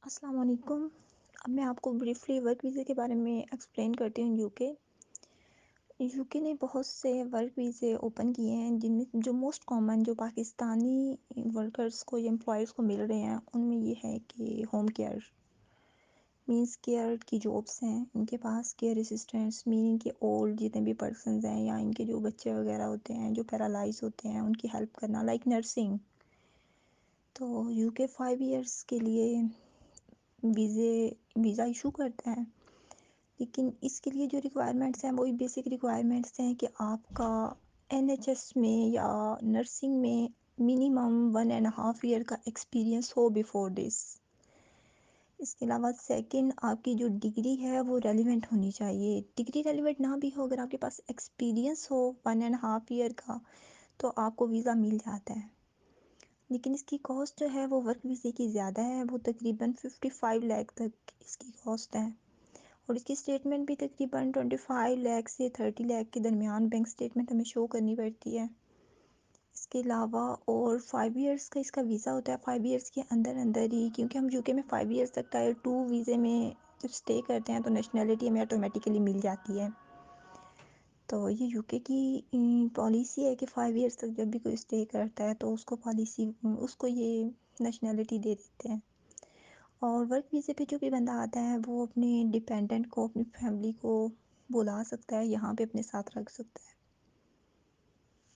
السلام علیکم۔ اب میں آپ کو بریفلی ورک ویزے کے بارے میں ایکسپلین کرتی ہوں۔ یو کے نے بہت سے ورک ویزے اوپن کیے ہیں جن میں جو موسٹ کامن جو پاکستانی ورکرز کو یا امپلائیز کو مل رہے ہیں ان میں یہ ہے کہ ہوم کیئر مینس کیئر کی جابس ہیں، ان کے پاس کیئر اسسٹنٹس میننگ کے اولڈ جتنے بھی پرسنز ہیں یا ان کے جو بچے وغیرہ ہوتے ہیں جو پیرالائز ہوتے ہیں ان کی ہیلپ کرنا، لائک نرسنگ۔ تو یو کے 5 ایئرس کے لیے ویزا ایشو کرتا ہے، لیکن اس کے لیے جو ریکوائرمنٹس ہیں وہی بیسک ریکوائرمنٹس ہیں کہ آپ کا NHS میں یا نرسنگ میں منیمم 1.5 ایئر کا ایکسپیرئنس ہو بیفور دس۔ اس کے علاوہ سیکنڈ، آپ کی جو ڈگری ہے وہ ریلیونٹ ہونی چاہیے۔ ڈگری ریلیونٹ نہ بھی ہو، اگر آپ کے پاس ایکسپیرئنس ہو 1.5 ایئر کا تو آپ کو ویزا مل جاتا ہے، لیکن اس کی کاسٹ جو ہے وہ ورک ویزے کی زیادہ ہے، وہ تقریباً 55 لاکھ تک اس کی کاسٹ ہے، اور اس کی اسٹیٹمنٹ بھی تقریباً 25 لاکھ سے 30 لاکھ کے درمیان بینک اسٹیٹمنٹ ہمیں شو کرنی پڑتی ہے۔ اس کے علاوہ اور 5 ایئرس کا اس کا ویزا ہوتا ہے، 5 ایئرس کے اندر اندر ہی، کیونکہ ہم یو کے میں 5 ایئرس تک ٹائر 2 ویزے میں جب اسٹے کرتے ہیں تو نیشنلٹی ہمیں آٹومیٹیکلی مل جاتی ہے۔ تو یہ یو کے کی پالیسی ہے کہ 5 ایئرس تک جب بھی کوئی اسٹے کرتا ہے تو اس کو یہ نیشنلٹی دے دیتے ہیں۔ اور ورک ویزے پہ جو بھی بندہ آتا ہے وہ اپنے ڈپینڈنٹ کو، اپنی فیملی کو بلا سکتا ہے، یہاں پہ اپنے ساتھ رکھ سکتا ہے۔